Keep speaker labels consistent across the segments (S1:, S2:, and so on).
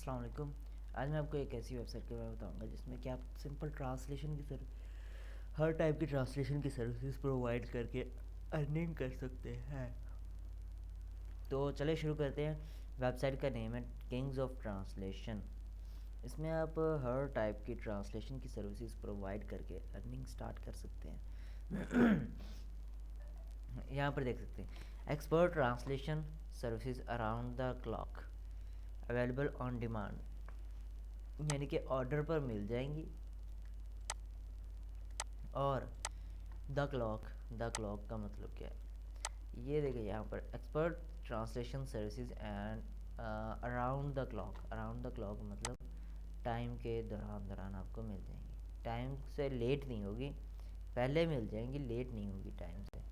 S1: अस्सलाम वालेकुम। आज मैं आपको एक ऐसी वेबसाइट के बारे में बताऊंगा जिसमें कि आप सिंपल ट्रांसलेशन की हर टाइप की ट्रांसलेशन की सर्विसेज प्रोवाइड करके अर्निंग कर सकते हैं। तो चलिए शुरू करते हैं। वेबसाइट का नेम है किंग्स ऑफ ट्रांसलेशन। इसमें आप हर टाइप की ट्रांसलेशन की सर्विसेज प्रोवाइड करके अर्निंग स्टार्ट कर सकते हैं। यहाँ पर देख सकते हैं expert translation services around the clock available on demand, यानी कि ऑर्डर पर मिल जाएंगी। और द क्लॉक का मतलब क्या है, ये देखिए यहाँ पर expert translation services and around the clock मतलब टाइम के दौरान आपको मिल जाएंगी। टाइम से लेट नहीं होगी, पहले मिल जाएंगी, लेट नहीं होगी। टाइम से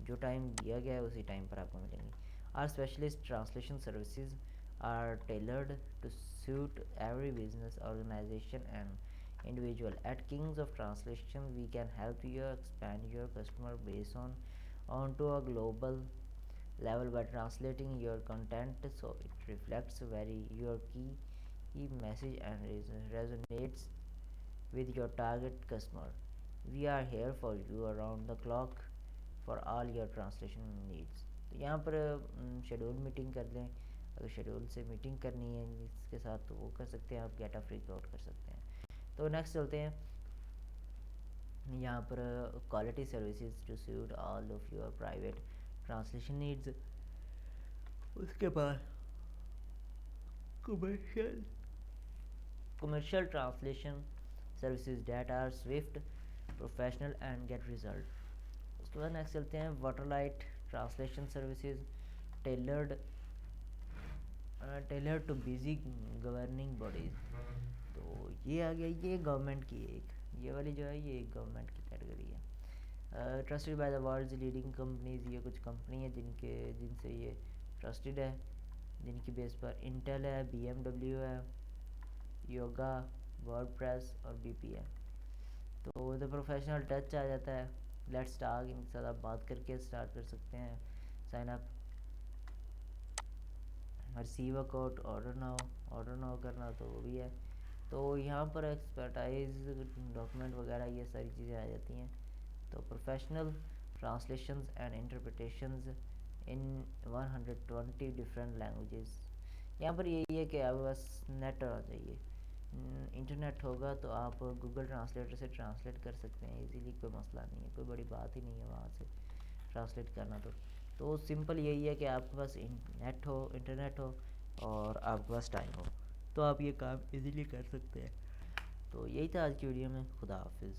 S1: जो टाइम दिया गया है उसी टाइम पर आपको मिलेंगी। Our specialist translation services are tailored to suit every business, organization and individual. At Kings of Translation, we can help you expand your customer base onto a global level by translating your content so it reflects very your key message and resonates with your target customer. We are here for you around the clock for all your translation needs. तो यहाँ पर schedule meeting कर लें। अगर schedule से meeting करनी है इसके साथ तो वो कर सकते हैं, आप गेट फ्री आउट कर सकते हैं। तो नेक्स्ट चलते हैं यहाँ पर quality services to suit all of your private translation needs. उसके बाद commercial commercial translation services that are swift professional and get result. उसके बाद नेक्स्ट चलते हैं waterlight translation services tailor to busy governing bodies. तो ये आ गया, ये गवर्नमेंट की ये वाली जो है ये गवर्नमेंट की कैटेगरी है। Trusted by the world's leading companies, ये कुछ कंपनी है जिनसे ये ट्रस्टेड है, जिनकी बेस पर इंटेल है, BMW है, योगा, वर्डप्रेस और BP है। तो द प्रोफेशनल टच आ जाता है। लेट्स टॉक, इनके साथ आप बात करके स्टार्ट कर सकते हैं। Sign up, receive a code, order now करना तो वो भी है। तो यहाँ पर एक्सपर्टाइज डॉक्यूमेंट वगैरह ये सारी चीज़ें आ जाती हैं। तो professional translations and interpretations in 120 different languages. यहाँ पर यही है कि आपके पास नेट होना चाहिए। इंटरनेट होगा तो आप गूगल ट्रांसलेटर से ट्रांसलेट कर सकते हैं इजीली, कोई मसला नहीं है, कोई बड़ी बात ही नहीं है वहाँ से ट्रांसलेट करना। तो सिंपल यही है कि आपके पास इंटरनेट हो और आपके पास टाइम हो तो आप ये काम इजीली कर सकते हैं। तो यही था आज की वीडियो में। खुदा हाफिज़।